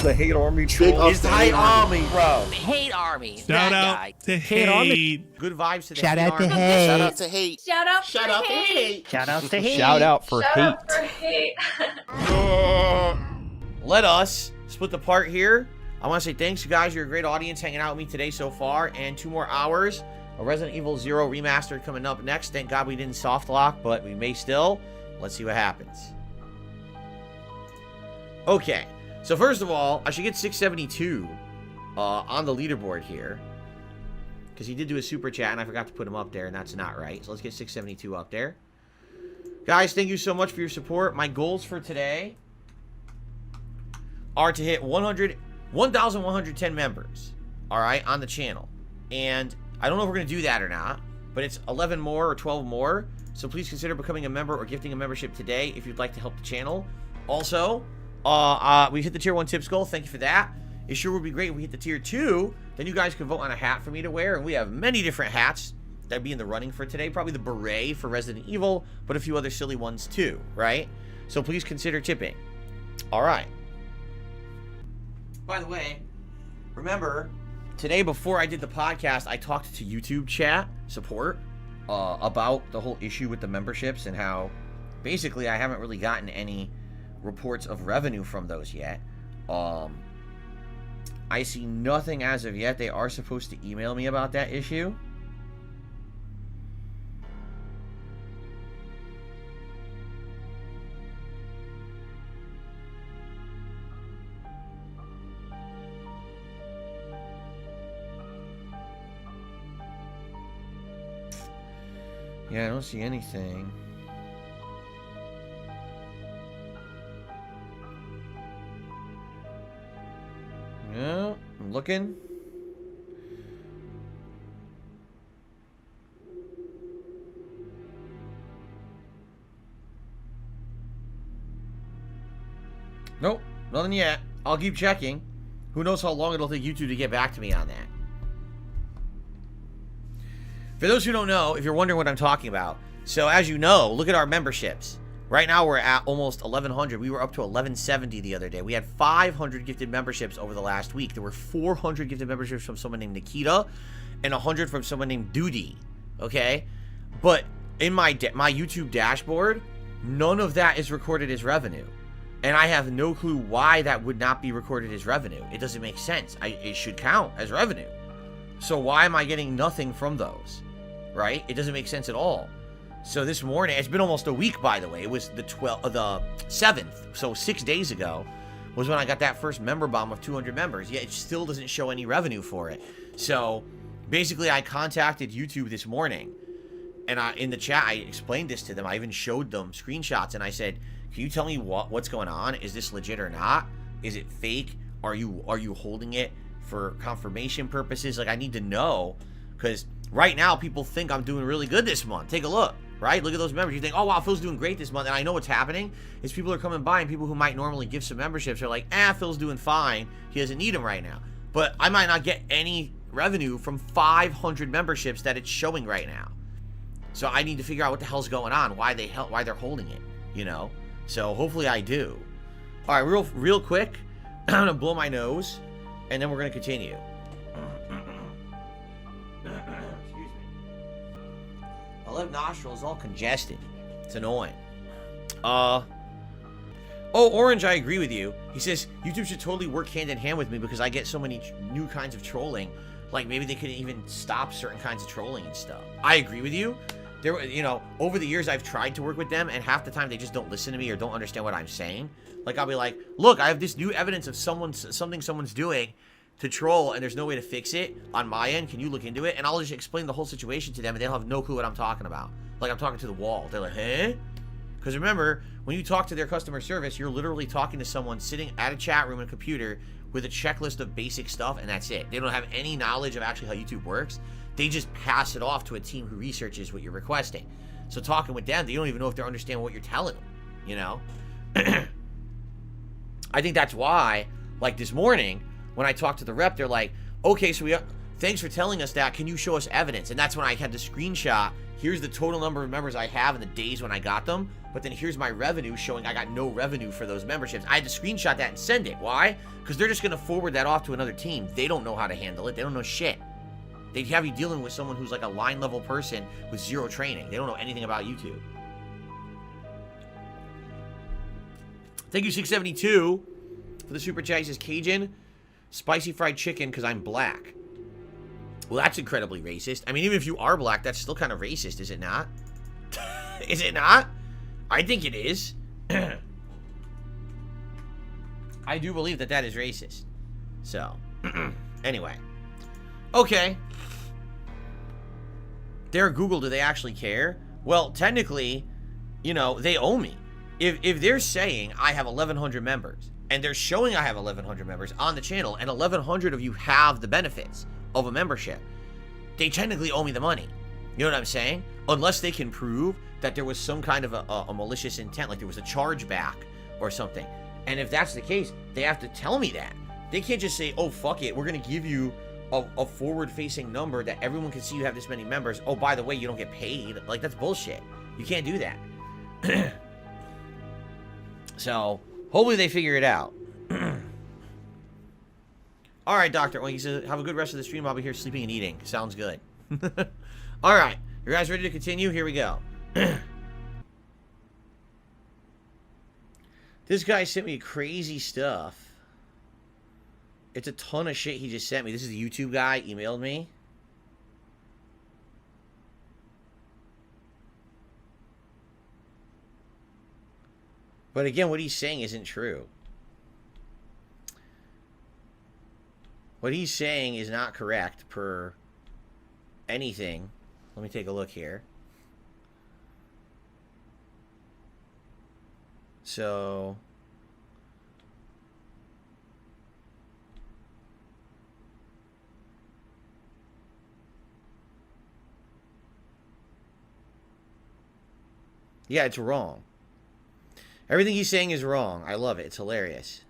the hate army troll. It's the hate army, bro. Hate army. Shout out to hate. Good vibes to the Shout hate out to army. hate. Shout out to hate. Shout out Shout for out to hate. Shout out to hate. Shout out for hate. Shout out for hate. Let us split the part here. I want to say thanks, you guys. You're a great audience hanging out with me today so far. And 2 more hours. A Resident Evil 0 remastered coming up next. Thank God we didn't soft lock, but we may still. Let's see what happens. Okay. So first of all, I should get 672 on the leaderboard here. Because he did do a super chat, and I forgot to put him up there, and that's not right. So let's get 672 up there. Guys, thank you so much for your support. My goals for today are to hit 1,110 members, all right, on the channel. And I don't know if we're going to do that or not, but it's 11 more or 12 more. So please consider becoming a member or gifting a membership today if you'd like to help the channel. Also, we hit the tier 1 tips goal. Thank you for that. It sure would be great if we hit the tier 2. Then you guys can vote on a hat for me to wear. And we have many different hats that'd be in the running for today. Probably the beret for Resident Evil, but a few other silly ones too, right? So please consider tipping. All right. By the way, remember, today before I did the podcast, I talked to YouTube chat support about the whole issue with the memberships and how basically I haven't really gotten any reports of revenue from those yet. I see nothing as of yet. They are supposed to email me about that issue. Yeah, I don't see anything. Yeah, I'm looking. Nope, nothing yet. I'll keep checking. Who knows how long it'll take YouTube to get back to me on that. For those who don't know, if you're wondering what I'm talking about, so as you know, look at our memberships. Right now we're at almost 1,100. We were up to 1,170 the other day. We had 500 gifted memberships over the last week. There were 400 gifted memberships from someone named Nikita and 100 from someone named Duty. Okay? But in my YouTube dashboard, none of that is recorded as revenue. And I have no clue why that would not be recorded as revenue. It doesn't make sense. It should count as revenue. So why am I getting nothing from those? Right? It doesn't make sense at all. So this morning, it's been almost a week, by the way. It was the 7th, so 6 days ago, was when I got that first member bomb of 200 members. Yet it still doesn't show any revenue for it. So basically, I contacted YouTube this morning, and in the chat, I explained this to them. I even showed them screenshots, and I said, "Can you tell me what's going on? Is this legit or not? Is it fake? Are you holding it for confirmation purposes? Like, I need to know, because right now people think I'm doing really good this month. Take a look." Right? Look at those members. You think, oh, wow, Phil's doing great this month. And I know what's happening is people are coming by, and people who might normally give some memberships are like, Phil's doing fine. He doesn't need them right now. But I might not get any revenue from 500 memberships that it's showing right now. So I need to figure out what the hell's going on, why they're holding it, you know? So hopefully I do. All right, real quick, I'm going to blow my nose, and then we're going to continue. My left nostril is all congested. It's annoying. Oh, Orange, I agree with you. He says, YouTube should totally work hand in hand with me because I get so many new kinds of trolling. Like, maybe they could even stop certain kinds of trolling and stuff. I agree with you. There, you know, over the years, I've tried to work with them, and half the time they just don't listen to me or don't understand what I'm saying. Like, I'll be like, look, I have this new evidence of something someone's doing to troll, and there's no way to fix it on my end. Can you look into it? And I'll just explain the whole situation to them, and they'll have no clue what I'm talking about. Like, I'm talking to the wall. They're like, huh? Because remember, when you talk to their customer service, you're literally talking to someone sitting at a chat room and a computer with a checklist of basic stuff, and that's it. They don't have any knowledge of actually how YouTube works. They just pass it off to a team who researches what you're requesting. So talking with them, they don't even know if they're understanding what you're telling them, you know? I think that's why, like this morning, when I talked to the rep, they're like, okay, so Thanks for telling us that. Can you show us evidence? And that's when I had the screenshot. Here's the total number of members I have in the days when I got them. But then here's my revenue showing I got no revenue for those memberships. I had to screenshot that and send it. Why? Because they're just going to forward that off to another team. They don't know how to handle it. They don't know shit. They'd have you dealing with someone who's like a line level person with zero training. They don't know anything about YouTube. Thank you, 672, for the super chat. He says, Cajun, spicy fried chicken because I'm black. Well, that's incredibly racist. I mean, even if you are black, that's still kind of racist, is it not? Is it not? I think it is. I do believe that that is racist. So, anyway. Okay. They're Google, do they actually care? Well, technically, you know, they owe me. If they're saying I have 1,100 members, and they're showing I have 1,100 members on the channel, and 1,100 of you have the benefits of a membership, they technically owe me the money. You know what I'm saying? Unless they can prove that there was some kind of a malicious intent, like there was a chargeback or something. And if that's the case, they have to tell me that. They can't just say, oh, fuck it, we're going to give you a forward-facing number that everyone can see you have this many members. Oh, by the way, you don't get paid. Like, that's bullshit. You can't do that. So, hopefully they figure it out. Alright, Doctor. Well, he says, have a good rest of the stream. I'll be here sleeping and eating. Sounds good. Alright. You guys ready to continue? Here we go. This guy sent me crazy stuff. It's a ton of shit he just sent me. This is the YouTube guy. Emailed me. But again, what he's saying isn't true. What he's saying is not correct per anything. Let me take a look here. So... yeah, it's wrong. Everything he's saying is wrong. I love it. It's hilarious.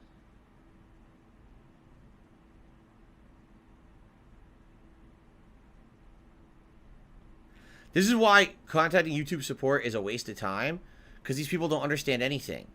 This is why contacting YouTube support is a waste of time, because these people don't understand anything.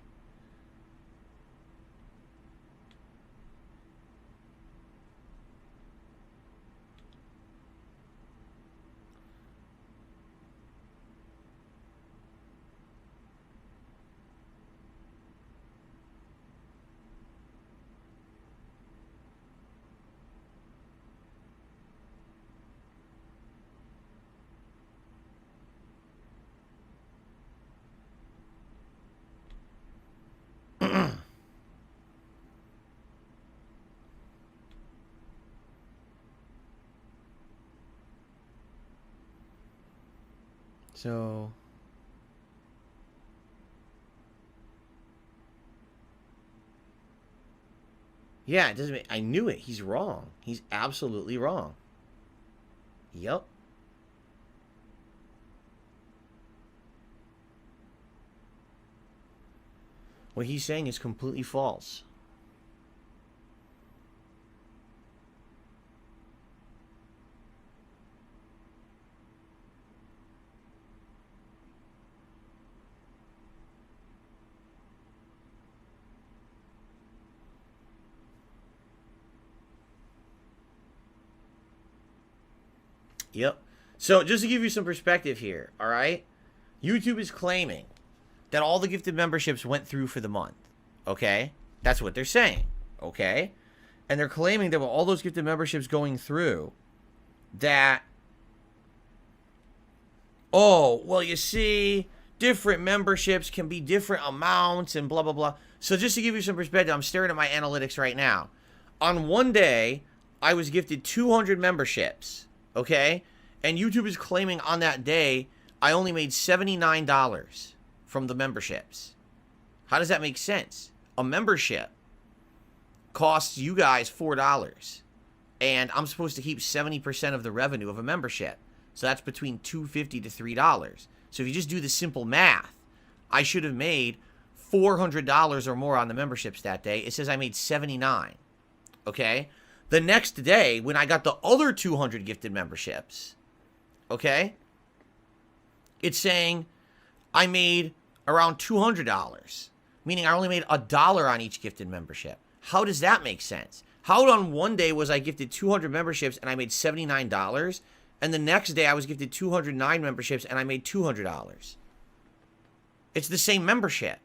So... yeah, it doesn't make... I knew it. He's wrong. He's absolutely wrong. Yep. What he's saying is completely false. Yep. So, just to give you some perspective here, alright? YouTube is claiming that all the gifted memberships went through for the month. Okay? That's what they're saying. Okay? And they're claiming that with all those gifted memberships going through, that... oh, well, you see, different memberships can be different amounts and blah, blah, blah. So, just to give you some perspective, I'm staring at my analytics right now. On one day, I was gifted 200 memberships. Okay? And YouTube is claiming on that day, I only made $79 from the memberships. How does that make sense? A membership costs you guys $4. And I'm supposed to keep 70% of the revenue of a membership. So that's between $2.50 to $3. So if you just do the simple math, I should have made $400 or more on the memberships that day. It says I made $79. Okay? The next day, when I got the other 200 gifted memberships, okay, it's saying I made around $200, meaning I only made $1 on each gifted membership. How does that make sense? How on one day was I gifted 200 memberships and I made $79, and the next day I was gifted 209 memberships and I made $200? It's the same membership.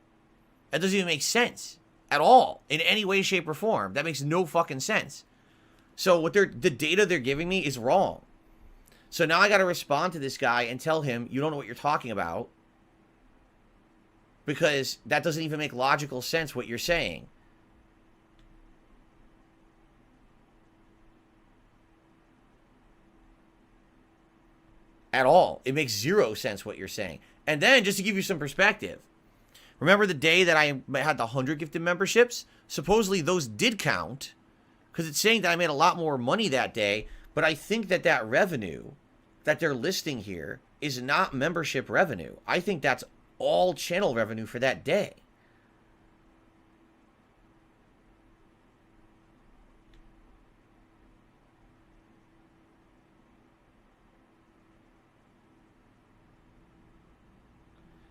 That doesn't even make sense at all in any way, shape, or form. That makes no fucking sense. So what the data they're giving me is wrong. So now I got to respond to this guy and tell him, you don't know what you're talking about, because that doesn't even make logical sense what you're saying. At all. It makes zero sense what you're saying. And then, just to give you some perspective, remember the day that I had the 100 gifted memberships? Supposedly those did count, because it's saying that I made a lot more money that day, but I think that that revenue that they're listing here is not membership revenue. I think that's all channel revenue for that day.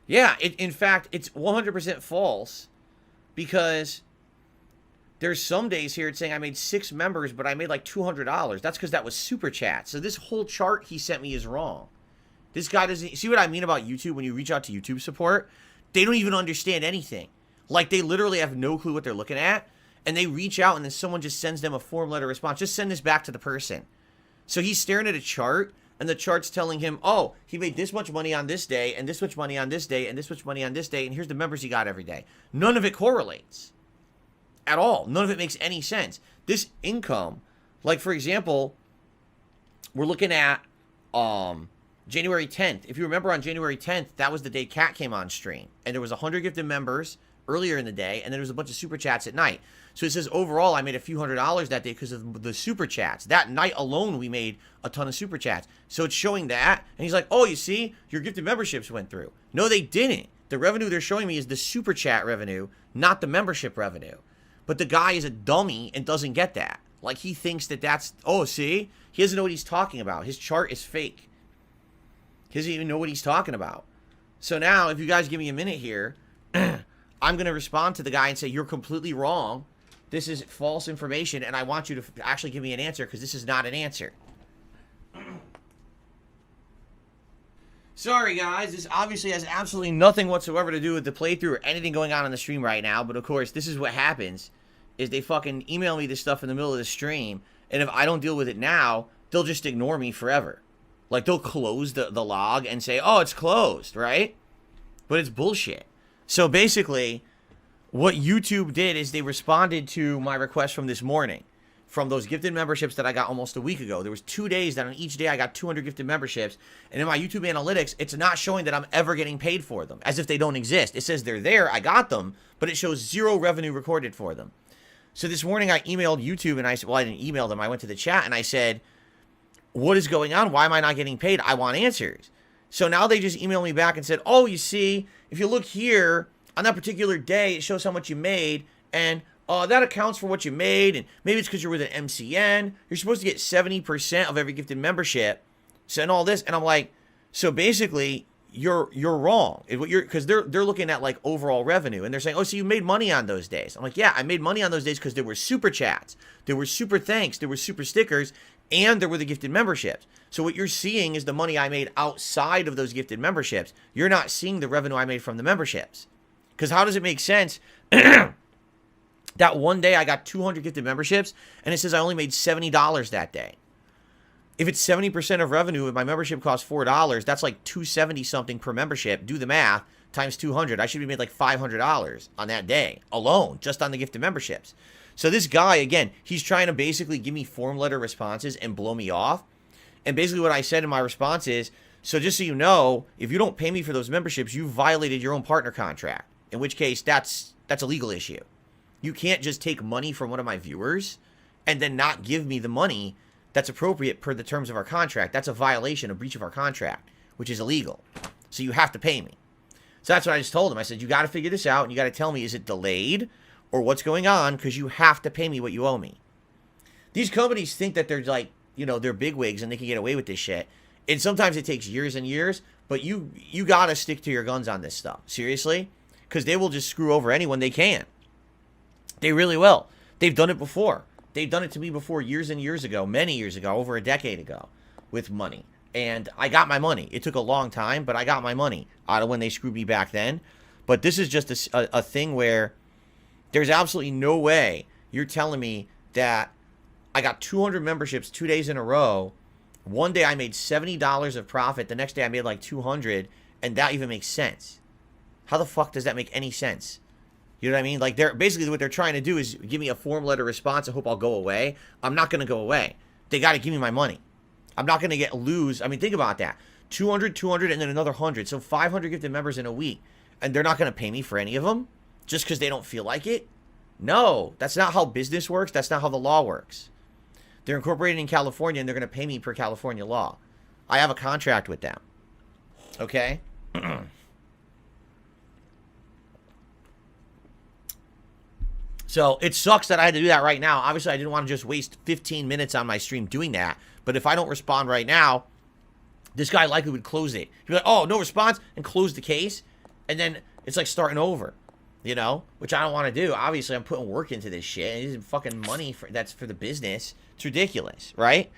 Yeah, in fact, it's 100% false, because there's some days here it's saying I made 6 members, but I made like $200. That's because that was super chat. So this whole chart he sent me is wrong. This guy doesn't... See what I mean about YouTube when you reach out to YouTube support? They don't even understand anything. Like, they literally have no clue what they're looking at, and they reach out and then someone just sends them a form letter response. Just send this back to the person. So he's staring at a chart, and the chart's telling him, oh, he made this much money on this day, and this much money on this day, and this much money on this day, and here's the members he got every day. None of it correlates. At all. None of it makes any sense. This income, like, for example, we're looking at January 10th. If you remember, on January 10th, that was the day Kat came on stream. And there was 100 gifted members earlier in the day, and then there was a bunch of super chats at night. So it says, overall, I made a few $100s that day because of the super chats. That night alone, we made a ton of super chats. So it's showing that, and he's like, oh, you see, your gifted memberships went through. No, they didn't. The revenue they're showing me is the super chat revenue, not the membership revenue. But the guy is a dummy and doesn't get that. Like, he thinks that that's, oh, see? He doesn't know what he's talking about. His chart is fake. He doesn't even know what he's talking about. So now, if you guys give me a minute here, I'm going to respond to the guy and say, you're completely wrong. This is false information, and I want you to actually give me an answer, because this is not an answer. Sorry, guys. This obviously has absolutely nothing whatsoever to do with the playthrough or anything going on the stream right now. But, of course, this is what happens, is they fucking email me this stuff in the middle of the stream, and if I don't deal with it now, they'll just ignore me forever. Like, they'll close the log and say, oh, it's closed, right? But it's bullshit. So, basically, what YouTube did is they responded to my request from this morning, from those gifted memberships that I got almost a week ago. There was 2 days that on each day I got 200 gifted memberships, and in my YouTube analytics, it's not showing that I'm ever getting paid for them, as if they don't exist. It says they're there, I got them, but it shows 0 revenue recorded for them. So this morning I emailed YouTube, and I said, well, I didn't email them, I went to the chat, and I said, what is going on? Why am I not getting paid? I want answers. So now they just emailed me back and said, oh, you see, if you look here, on that particular day, it shows how much you made, and that accounts for what you made, and maybe it's because you're with an MCN. You're supposed to get 70% of every gifted membership, so, and all this. And I'm like, so basically, you're wrong. Because they're looking at, like, overall revenue, and they're saying, oh, so you made money on those days. I'm like, yeah, I made money on those days because there were super chats, there were super thanks, there were super stickers, and there were the gifted memberships. So what you're seeing is the money I made outside of those gifted memberships. You're not seeing the revenue I made from the memberships. Because how does it make sense that one day I got 200 gifted memberships and it says I only made $70 that day? If it's 70% of revenue, if my membership costs $4, that's like $270 something per membership. Do the math, times 200. I should be made like $500 on that day alone, just on the gifted memberships. So this guy, again, he's trying to basically give me form letter responses and blow me off. And basically what I said in my response is, so just so you know, if you don't pay me for those memberships, you violated your own partner contract. In which case, that's a legal issue. You can't just take money from one of my viewers and then not give me the money that's appropriate per the terms of our contract. That's a violation, a breach of our contract, which is illegal. So you have to pay me. So that's what I just told him. I said, you got to figure this out, and you got to tell me, is it delayed or what's going on, because you have to pay me what you owe me. These companies think that they're like, they're bigwigs and they can get away with this shit. And sometimes it takes years and years, but you gotta stick to your guns on this stuff. Seriously. Because they will just screw over anyone they can. They really will. They've done it before. They've done it to me before years and years ago, many years ago, over a decade ago, with money. And I got my money. It took a long time, but I got my money out of when they screwed me back then. But this is just a thing where there's absolutely no way you're telling me that I got 200 memberships 2 days in a row. One day I made $70 of profit. The next day I made like 200, and that even makes sense. How the fuck does that make any sense? You know what I mean? Like, they're basically what they're trying to do is give me a form letter response. I hope I'll go away. I'm not going to go away. They got to give me my money. I'm not going to lose. I mean, think about that. 200, 200, and then another 100. So 500 gifted members in a week. And they're not going to pay me for any of them just because they don't feel like it? No, that's not how business works. That's not how the law works. They're incorporated in California, and they're going to pay me per California law. I have a contract with them. Okay? So it sucks that I had to do that right now. Obviously, I didn't want to just waste 15 minutes on my stream doing that. But if I don't respond right now, this guy likely would close it. He'd be like, oh, no response, and close the case. And then it's like starting over, which I don't want to do. Obviously, I'm putting work into this shit. And it's fucking money that's for the business. It's ridiculous, right?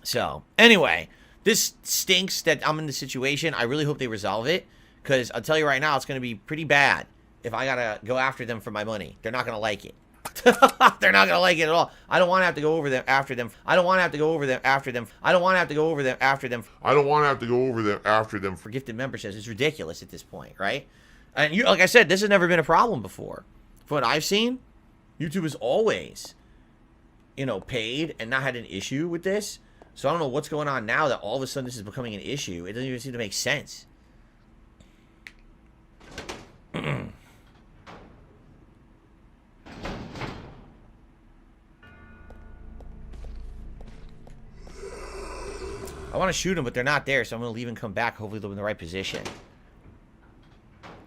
So, anyway, this stinks that I'm in this situation. I really hope they resolve it. Because I'll tell you right now, it's going to be pretty bad if I got to go after them for my money. They're not going to like it. They're not going to like it at all. I don't want to have to go over them after them. I don't want to have to go over them after them. I don't want to have to go over them after them. I don't want to have to go over them after them for gifted memberships. It's ridiculous at this point, right? And like I said, this has never been a problem before. From what I've seen, YouTube has always, paid and not had an issue with this. So I don't know what's going on now that all of a sudden this is becoming an issue. It doesn't even seem to make sense. I want to shoot them, but they're not there, so I'm going to leave and come back. Hopefully they'll be in the right position.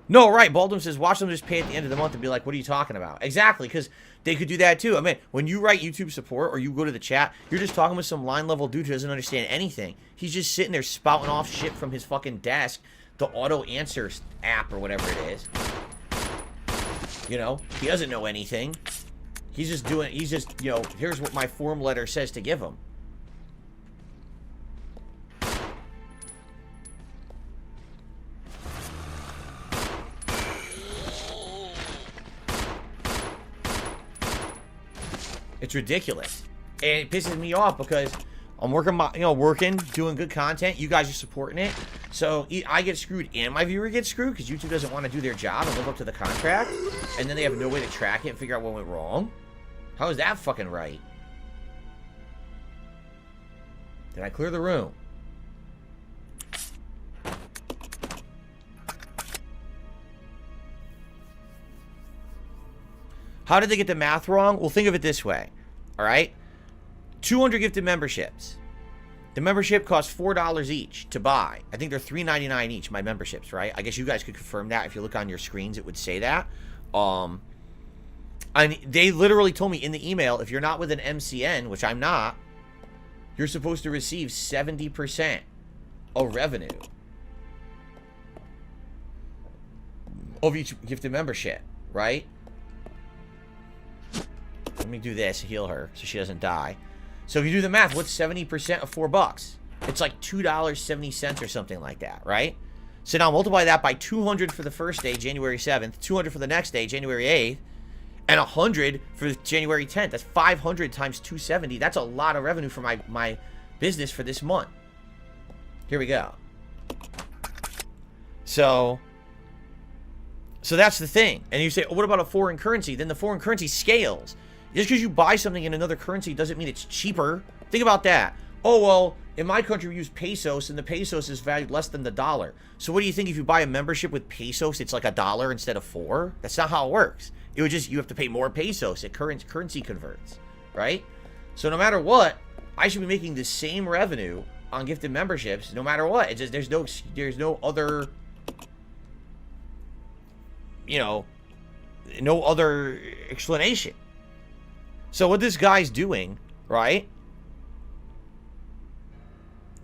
No, right. Baldwin says, watch them just pay at the end of the month and be like, what are you talking about? Exactly, because they could do that too. I mean, when you write YouTube support or you go to the chat, you're just talking with some line-level dude who doesn't understand anything. He's just sitting there spouting off shit from his fucking desk, the auto-answer app or whatever it is. He doesn't know anything. He's just, here's what my form letter says to give him. It's ridiculous. And it pisses me off because I'm working, doing good content. You guys are supporting it. So I get screwed and my viewer gets screwed because YouTube doesn't want to do their job and live up to the contract. And then they have no way to track it and figure out what went wrong. How is that fucking right? Did I clear the room? How did they get the math wrong? Well, think of it this way. All right? 200 gifted memberships. The membership costs $4 each to buy. I think they're $3.99 each, my memberships, right? I guess you guys could confirm that. If you look on your screens, it would say that. And they literally told me in the email, if you're not with an MCN, which I'm not, you're supposed to receive 70% of revenue of each gifted membership, right? Let me do this, heal her, so she doesn't die. So if you do the math, what's 70% of $4? It's like $2.70 or something like that, right? So now multiply that by 200 for the first day, January 7th, 200 for the next day, January 8th, and 100 for January 10th. That's 500 times 270. That's a lot of revenue for my business for this month. Here we go. So that's the thing. And you say, oh, what about a foreign currency? Then the foreign currency scales. Just because you buy something in another currency doesn't mean it's cheaper. Think about that. Oh, well, in my country we use pesos, and the pesos is valued less than the dollar. So what do you think if you buy a membership with pesos, it's like $1 instead of $4? That's not how it works. It would just, you have to pay more pesos. It currency converts, right? So no matter what, I should be making the same revenue on gifted memberships no matter what. It's just, there's no other, no other explanation. So what this guy's doing, right?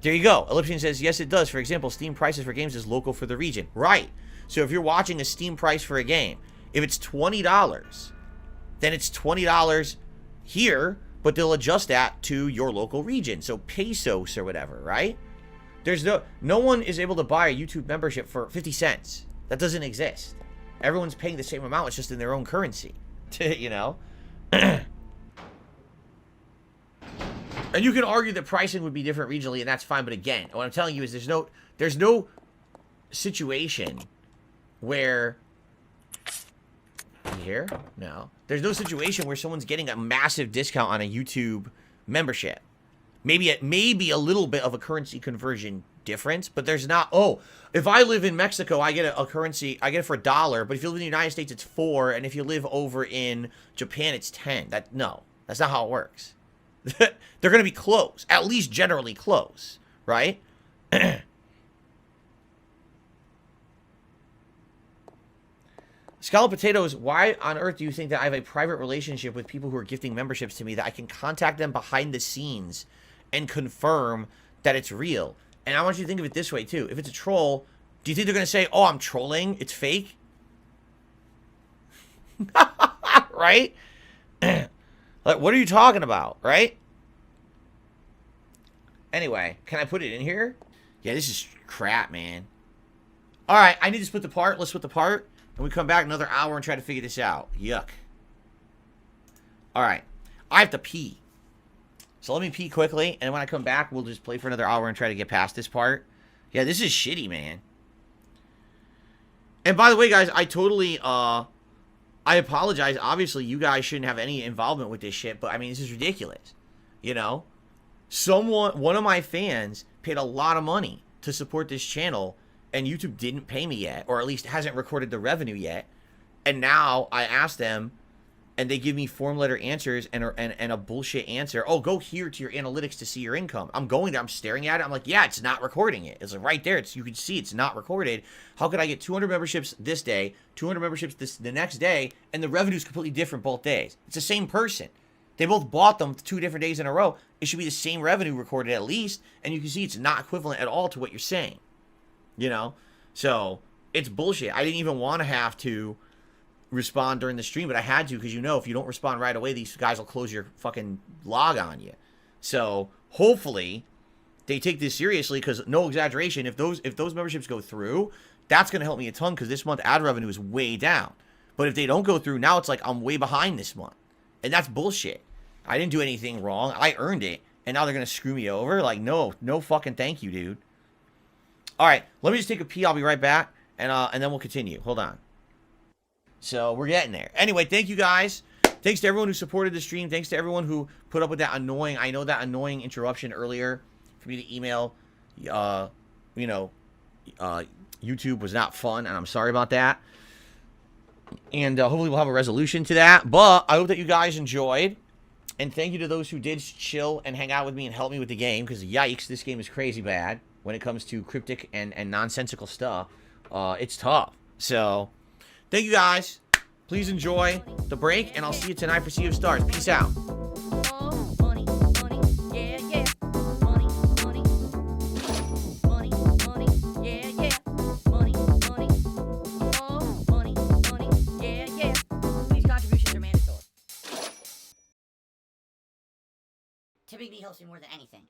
There you go. Elliptian says, yes, it does. For example, Steam prices for games is local for the region. Right. So if you're watching a Steam price for a game, if it's $20, then it's $20 here, but they'll adjust that to your local region. So pesos or whatever, right? There's no one is able to buy a YouTube membership for 50 cents. That doesn't exist. Everyone's paying the same amount. It's just in their own currency, you know? And you can argue that pricing would be different regionally, and that's fine. But again, what I'm telling you is there's no situation where here? No. There's no situation where someone's getting a massive discount on a YouTube membership. Maybe a little bit of a currency conversion difference, but there's not. Oh, if I live in Mexico, I get a currency, I get it for $1, but if you live in the United States, it's $4, and if you live over in Japan, it's 10. No, that's not how it works. They're going to be close, at least generally close, right? Scallop Potatoes, why on earth do you think that I have a private relationship with people who are gifting memberships to me that I can contact them behind the scenes and confirm that it's real? And I want you to think of it this way, too. If it's a troll, do you think they're going to say, oh, I'm trolling, it's fake? Right? Like, what are you talking about, right? Anyway, can I put it in here? Yeah, this is crap, man. All right, I need to split the part. Let's split the part. And we come back another hour and try to figure this out. Yuck. All right. I have to pee. So let me pee quickly. And when I come back, we'll just play for another hour and try to get past this part. Yeah, this is shitty, man. And by the way, guys, I totally, I apologize. Obviously, you guys shouldn't have any involvement with this shit. But, I mean, this is ridiculous. You know? One of my fans paid a lot of money to support this channel, and YouTube didn't pay me yet, or at least hasn't recorded the revenue yet. And now I ask them, and they give me form letter answers and a bullshit answer. Oh, go here to your analytics to see your income. I'm going there. I'm staring at it. I'm like, yeah, it's not recording it. It's like right there. You can see it's not recorded. How could I get 200 memberships this day, 200 memberships the next day, and the revenue is completely different both days? It's the same person. They both bought them 2 different days in a row. It should be the same revenue recorded at least, and you can see it's not equivalent at all to what you're saying. You know? So, it's bullshit. I didn't even want to have to respond during the stream, but I had to, because you know if you don't respond right away, these guys will close your fucking log on you. So, hopefully, they take this seriously, because no exaggeration, if those memberships go through, that's going to help me a ton, because this month ad revenue is way down. But if they don't go through, now it's like I'm way behind this month. And that's bullshit. I didn't do anything wrong. I earned it. And now they're going to screw me over? Like, no fucking thank you, dude. All right, let me just take a pee. I'll be right back. And then we'll continue. Hold on. So, we're getting there. Anyway, thank you guys. Thanks to everyone who supported the stream. Thanks to everyone who put up with that annoying, I know that annoying interruption earlier for me to email. YouTube was not fun, and I'm sorry about that. And hopefully we'll have a resolution to that. But I hope that you guys enjoyed. And thank you to those who did chill and hang out with me and help me with the game. Because, yikes, this game is crazy bad when it comes to cryptic and nonsensical stuff. It's tough. So, thank you guys. Please enjoy the break. And I'll see you tonight for Sea of Stars. Peace out. Typically helps me more than anything.